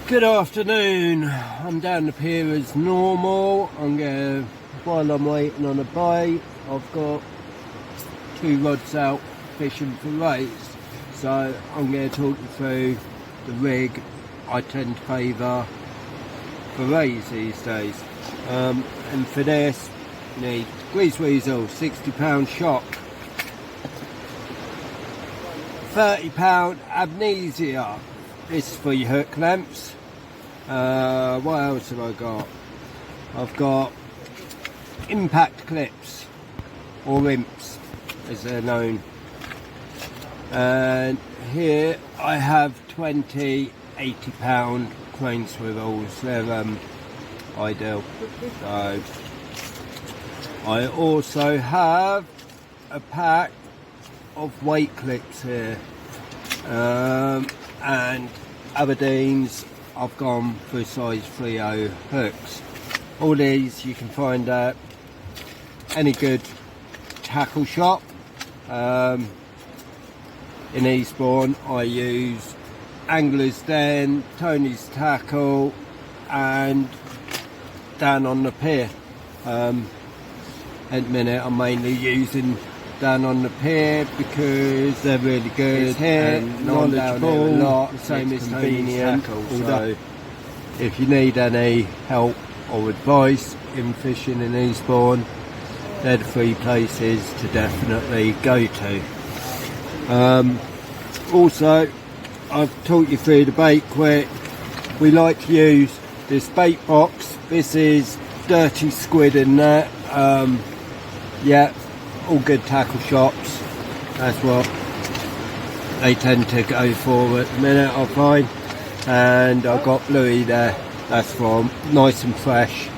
Good afternoon. I'm down the pier as normal. While I'm waiting on a bait, I've got 2 rods out fishing for rays. So I'm going to talk you through the rig I tend to favour for rays these days. And for this, you need grease weasel, £60 shock, £30 amnesia. This is for your hook lamps. What else have I got? I've got impact clips, or imps as they're known. And here I have 20 £80 crane swivels. They're ideal. So I also have a pack of weight clips here. And Aberdeen's, I've gone for size 3.0 hooks. All these you can find at any good tackle shop. In Eastbourne I use Angler's Den, Tony's Tackle, and down on the pier. At the minute I'm mainly using down on the pier because they're really good and knowledgeable, a lot, same as convenient. Although if you need any help or advice in fishing in Eastbourne, they're the 3 places to definitely go to. Also, I've taught you through the bait quick. We like to use this bait box. This is dirty squid in there. Yeah, all good tackle shops, that's what they tend to go for at the minute, I find. And I've got Bluey there, that's from nice and fresh.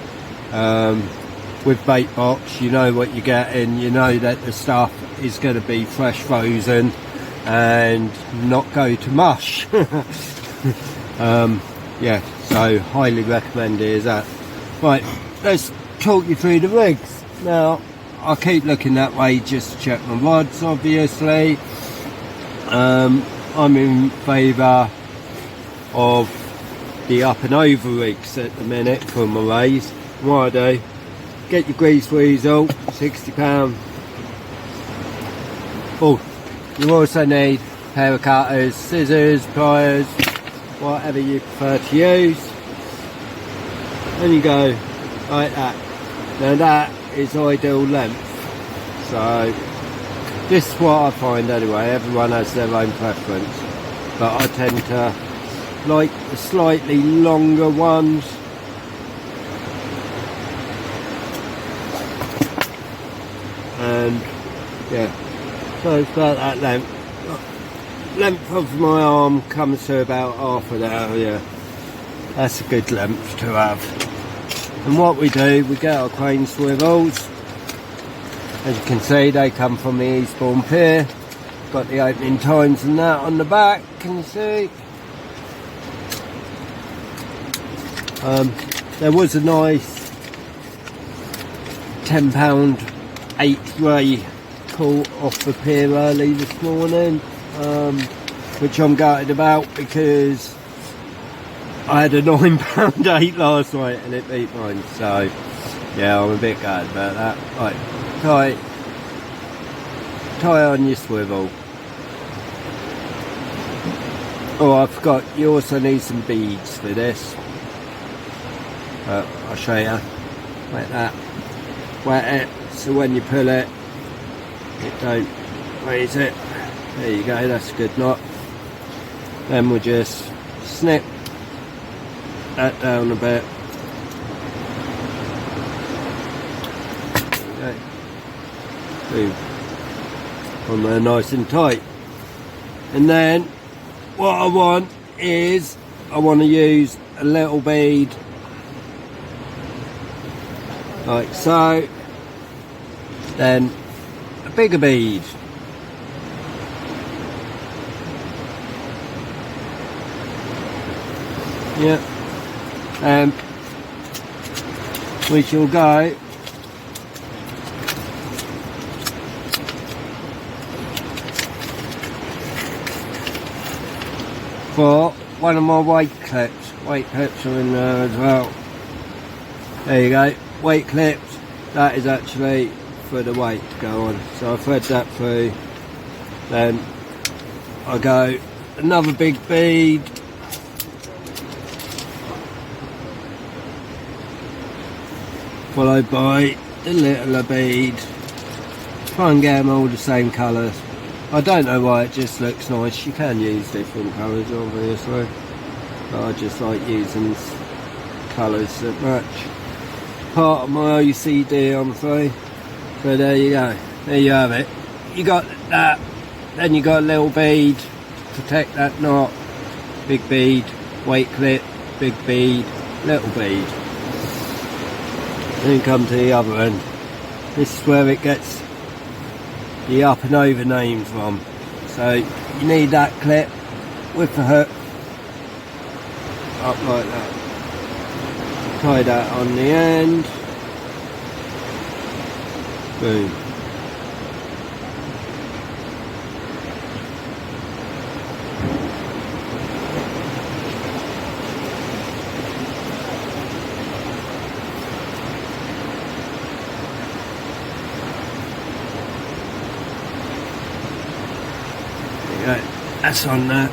With bait box, you know what you're getting, you know that the stuff is going to be fresh frozen and not go to mush. Yeah, so highly recommend it, is that. Right, let's talk you through the rigs. Now, I keep looking that way just to check my rods, obviously. I'm in favour of the up and over rigs at the minute for my rays. What I do, get your grease weasel, £60. Oh, you also need a pair of cutters, scissors, pliers, whatever you prefer to use. And you go like that. Now that is ideal length. So this is what I find anyway. Everyone has their own preference, but I tend to like the slightly longer ones. And yeah, so it's about that length. Length of my arm comes to about half an hour. Yeah, that's a good length to have. And what we do, we get our crane swivels. As you can see, they come from the Eastbourne pier. Got the opening times and that on the back, can you see? There was a nice £10 8 ray caught off the pier early this morning, which I'm gutted about because I had a £9 8 last night and it beat mine, so yeah, I'm a bit gutted about that. Right, tie on your swivel. Oh, I forgot, you also need some beads for this. I'll show you. Like that. Wet it, so when you pull it, it don't raise it. There you go, that's a good knot. Then we'll just snip that down a bit. Okay. Boom. On there nice and tight. And then what I want is I want to use a little bead like so, then a bigger bead. Yeah. We shall go for one of my weight clips. weight clips are in there as well. There you go, weight clips. That is actually for the weight to go on. So I thread that through. Then I go another big bead. Followed by the littler bead. Try and get them all the same colours. I don't know why, it just looks nice. You can use different colours obviously, but I just like using colours that match. Part of my OCD, I'm afraid. So there you go. There you have it. You got that. Then you got a little bead to protect that knot. Big bead, weight clip, big bead, little bead. Then come to the other end. This is where it gets the up and over name from. So you need that clip with the hook up like that. Tie that on the end. Boom. That's on that,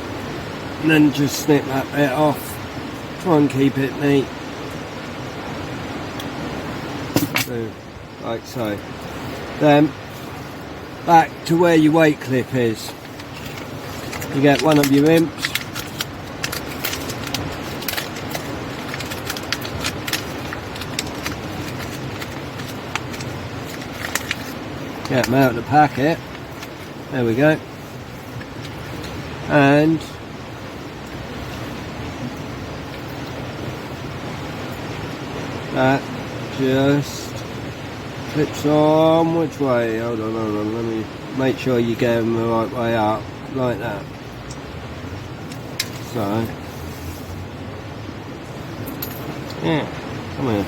and then just snip that bit off. Try and keep it neat. So, like so. Then back to where your weight clip is. You get one of your imps. Get them out of the packet. There we go. And that just clips on. Which way? Hold on, let me make sure you get them the right way up, like that. So yeah, come here.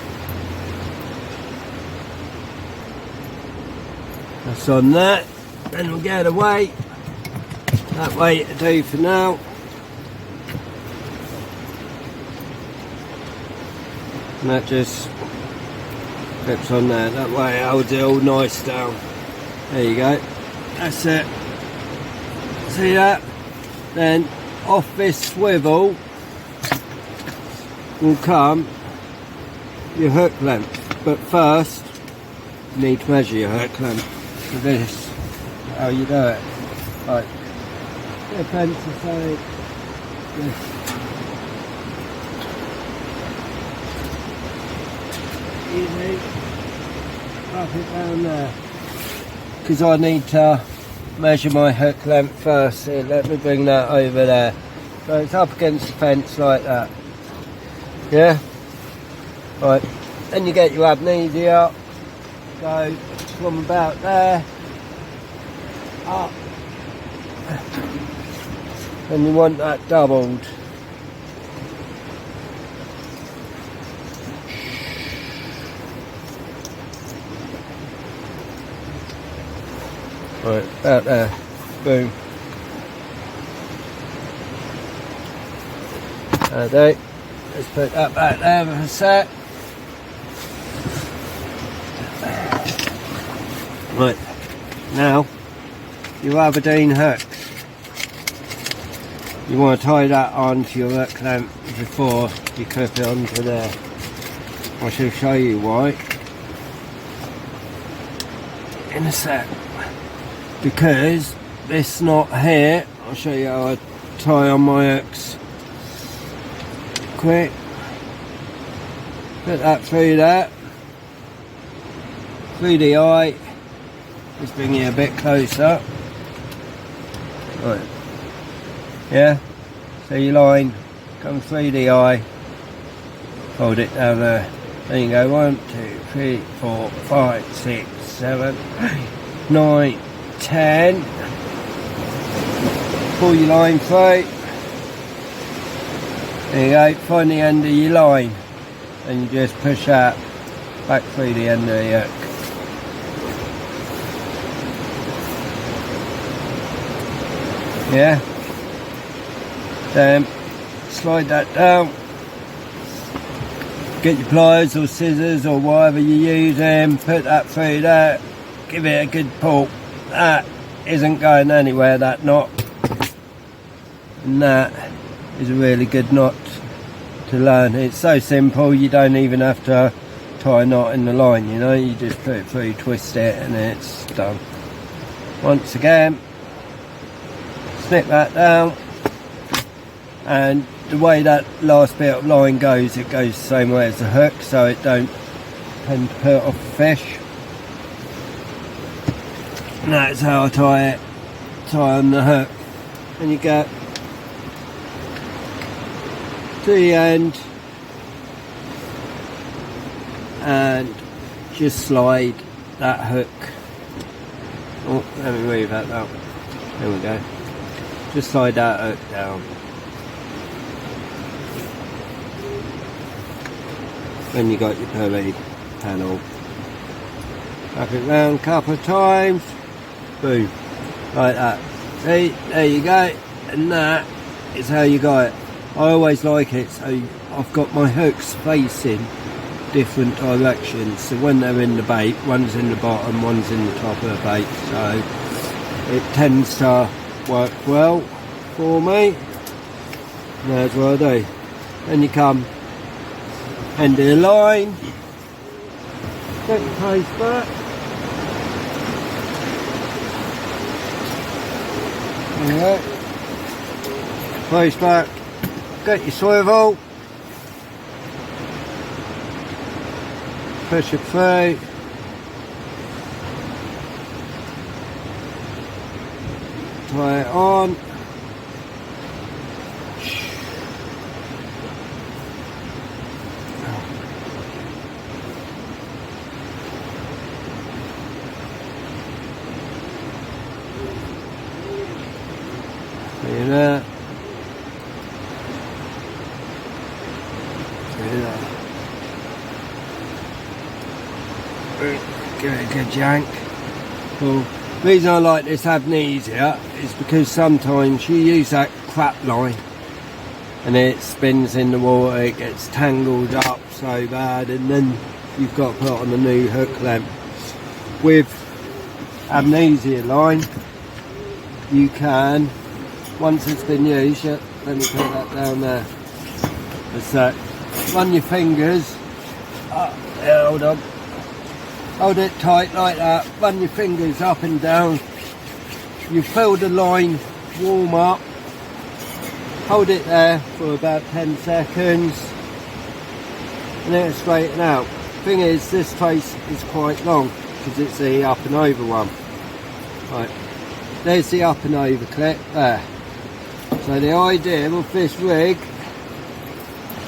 That's on that. Then we'll get away. That way to do for now. And that just clips on there. That way it holds it all nice down. There you go. That's it. See that? Then off this swivel will come your hook length. But first, you need to measure your hook length for this. How you do it. Right. The fence aside, yes. Easy, up it down there, because I need to measure my hook length first. Here, let me bring that over there, so it's up against the fence like that. Yeah, right, then you get your abnesia up, go from about there up. And you want that doubled. Right, about there. Boom. Okay. Let's put that back there for a sec. Right. Now, your Aberdeen hooks. You want to tie that onto your hook length before you clip it onto there. I shall show you why in a sec. Because this knot here, I'll show you how I tie on my hooks. Quick. Put that through there. Through the eye. Just bring you a bit closer. Right. Yeah, so your line comes through the eye, hold it down there, then you go 1, 2, 3, 4, 5, 6, 7, 8, 9, 10, pull your line through, there you go, find the end of your line, and you just push that back through the end of the hook. Yeah. Then slide that down Get your pliers or scissors or whatever you're using, put that through there, give it a good pull. That isn't going anywhere, that knot. And that is a really good knot to learn. It's so simple, you don't even have to tie a knot in the line, you know, you just put it through, twist it, and it's done. Once again, snip that down, and the way that last bit of line goes, it goes the same way as the hook, so it don't tend to put off the fish. And that's how I tie it, tie on the hook. And you get to the end and just slide that hook. Oh, let me move that down. There we go. Just slide that hook down. Then you got your pulley panel. Wrap it round a couple of times. Boom. Like that. See, there you go. And that is how you got it. I always like it so I've got my hooks facing different directions. So when they're in the bait, one's in the bottom, one's in the top of the bait. So it tends to work well for me. And that's what I do. Then you come end of the line, get your post back, there you go, post back, get your swivel, push it through, tie it on. See that? See that? Give it a good yank. Cool. The reason I like this amnesia is because sometimes you use that crap line and it spins in the water, it gets tangled up so bad, and then you've got to put on a new hook length. With amnesia line, you can, once it's been used, let me put that down there. That's that. Run your fingers up, hold on. Hold it tight like that, run your fingers up and down. You feel the line warm up. Hold it there for about 10 seconds. And then it'll straighten out. Thing is, this trace is quite long because it's the up and over one. Right, there's the up and over clip there. So the idea of this rig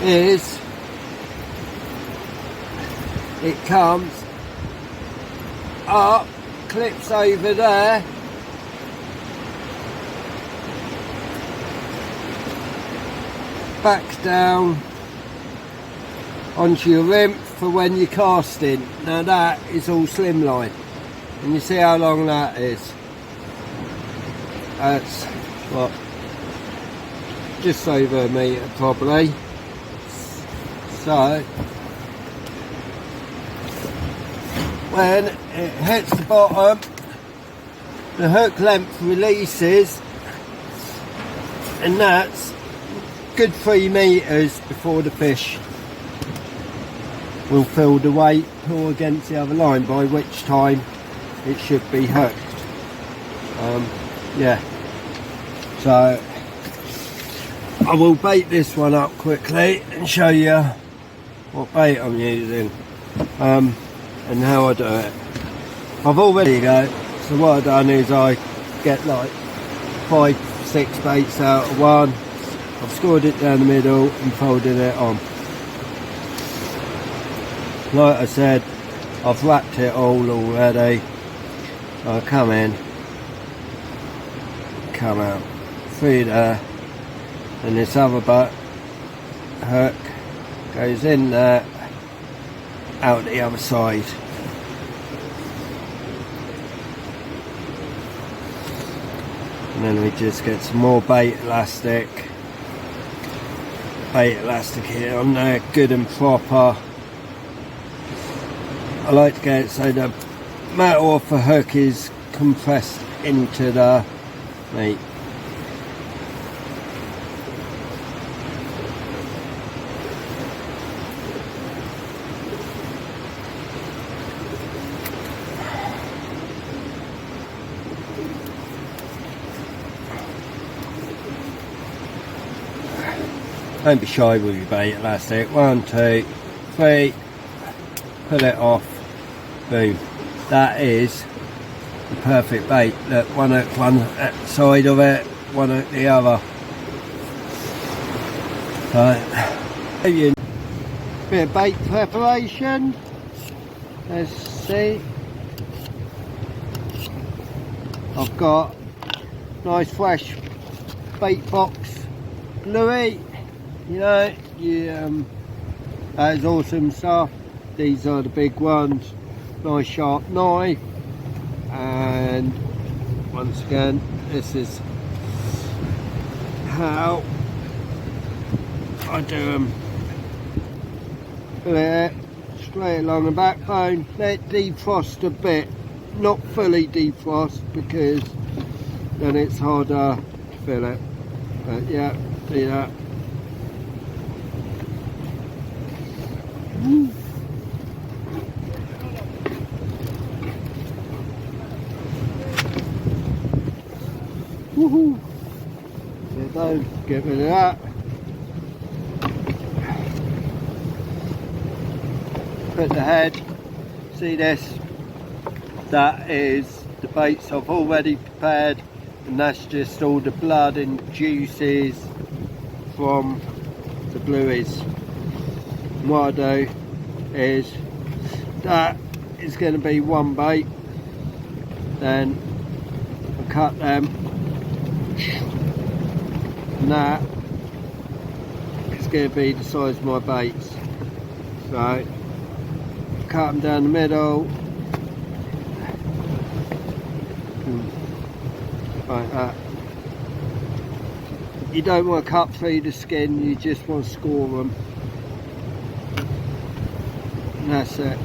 is it comes up, clips over there, back down onto your rim for when you're casting. Now that is all slimline, and you see how long that is. That's what, just over a metre probably. So when it hits the bottom, the hook length releases, and that's good 3 metres before the fish will feel the weight pull against the other line, by which time it should be hooked. Yeah, so I will bait this one up quickly and show you what bait I'm using and how I do it. I've already go, so what I've done is I get like 5-6 baits out of one. I've scored it down the middle and folded it on. Like I said, I've wrapped it all already. I'll come in, come out through there, and this other butt hook goes in there, out the other side. And then we just get some more bait elastic bait elastic here on there, good and proper. I like to get it so the metal off the hook is compressed into the meat. Don't be shy with your bait elastic. 1, 2, 3, pull it off, boom. That is the perfect bait. Look, one at one side of it, one at the other. Right. Bit of bait preparation. Let's see. I've got nice fresh bait box bluey. You know, that is awesome stuff. These are the big ones. Nice sharp knife, and once again, this is how I do them. Pull it straight along the backbone, let it defrost a bit, not fully defrost because then it's harder to fill it. But yeah, see that. Woohoo! There you go, get rid of that. Put the head, see this? That is the baits I've already prepared, and that's just all the blood and juices from the blueies. And what I do is, that is going to be one bait, then I cut them, and that is going to be the size of my baits. So cut them down the middle, like that. You don't want to cut through the skin, you just want to score them. And that's it.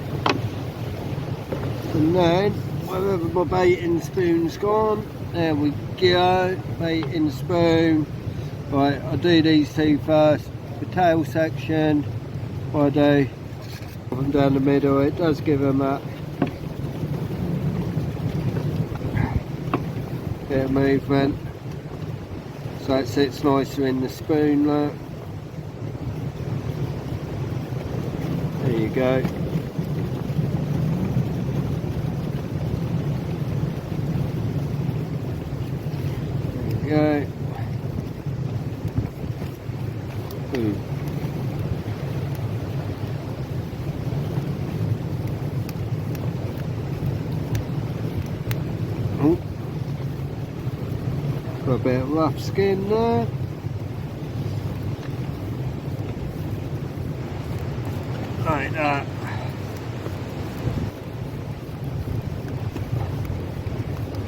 And then, wherever my baiting spoon's gone, there we go, baiting spoon. Right, I'll do these two first. The tail section, what I do, put them down the middle, it does give them that bit of movement, so it sits nicer in the spoon, look. There you go. There you go. Got a bit of rough skin there. Like that.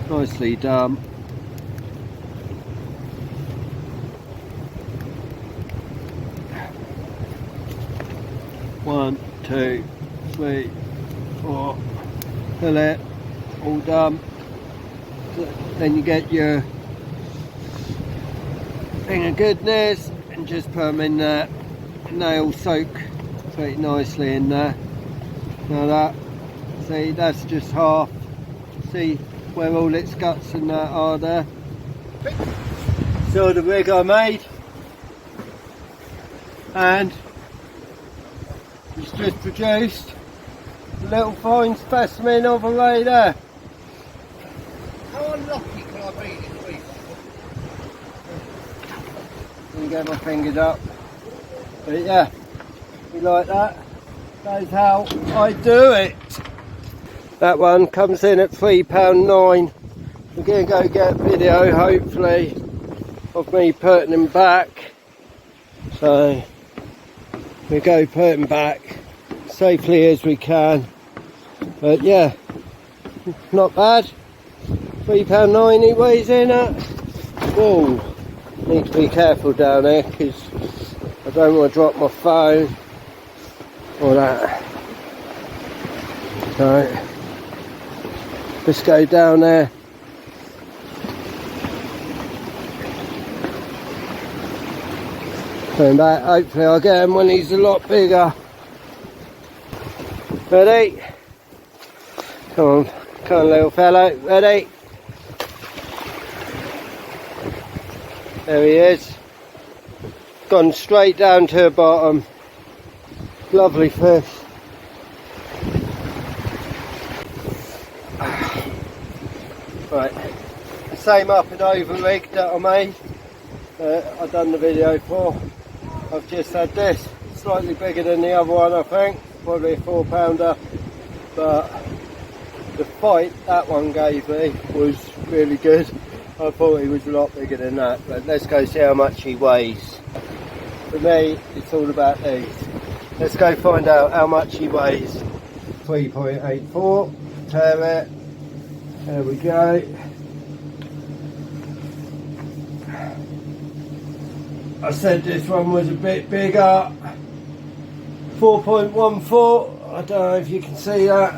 Nicely done. One, two, three, four. Fill it. All done. Then you get your thing of goodness and just put them in there, and they all soak pretty nicely in there. Now that, see, that's just half. See where all its guts and that are there. So the rig I made, and it's just produced a little fine specimen of a ray there. How unlucky can I be this week? Get my fingers up, but yeah, you like that? That is how I do it. That one comes in at £3.9. We're going to go get a video, hopefully, of me putting them back. So we go put them back safely as we can. But yeah, not bad. £3.9 he weighs in at. Whoa. Need to be careful down there because I don't don't want to drop my phone or that. So let's go down there. Turn back, hopefully I'll get him when he's a lot bigger. Ready? Come on little fellow, ready? There he is. Gone straight down to the bottom. Lovely fish. Right, the same up and over rig that I made. I've done the video for. I've just had this, slightly bigger than the other one I think, probably a 4-pounder, but the fight that one gave me was really good. I thought he was a lot bigger than that, but let's go see how much he weighs. For me, it's all about these. Let's go find out how much he weighs. 3.84, tear it, there we go. I said this one was a bit bigger, 4.14, I don't know if you can see that.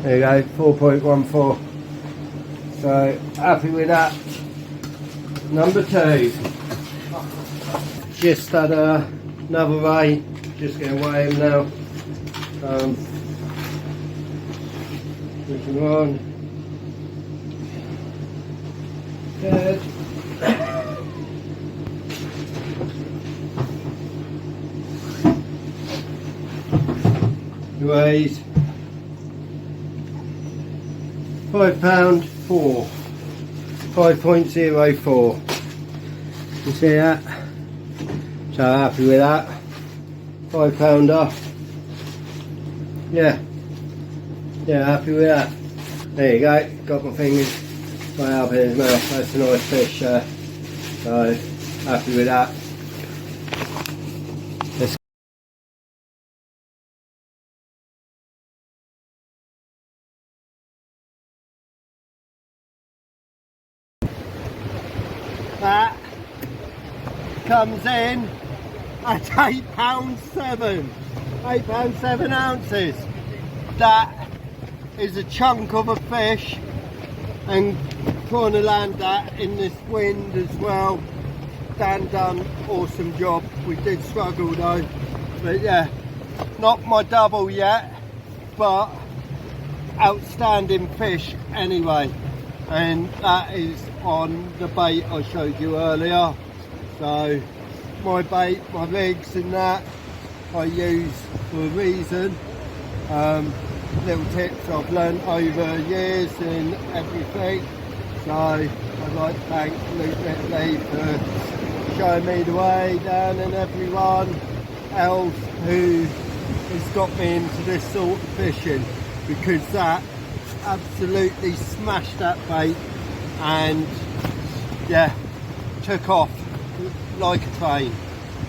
There you go, 4.14. So happy with that. Number 2. Just had another weigh, just going to weigh him now. Looking on. Good. He weighs 5 pound 4, 5.04. You see that? So happy with that. 5-pounder. Yeah, happy with that. There you go. Got my fingers right up in his mouth. That's a nice fish. So happy with that. Let's that comes in at £8.7. £8.7. That is a chunk of a fish, and trying to land that in this wind as well. Dan done awesome job. We did struggle though, but yeah, not my double yet, but outstanding fish anyway. And that is on the bait I showed you earlier. So my bait, my rigs and that I use for a reason. Little tips I've learnt over years and everything. So I'd like to thank Luke Ripley for showing me the way, Dan and everyone else who has got me into this sort of fishing, because that absolutely smashed that bait and yeah, took off like a train.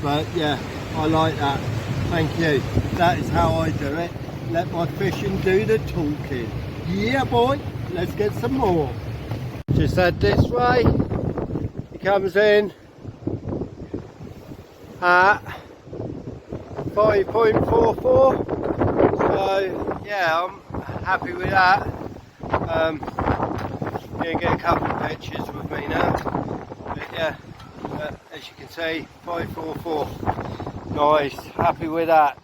But yeah, I like that. Thank you. That is how I do it. Let my fishing do the talking. Yeah boy, let's get some more. Just head this way. He comes in at 5.44. So yeah, I'm happy with that. Gonna get a couple of pictures with me now. But yeah, as you can see, 5.44. Nice, happy with that.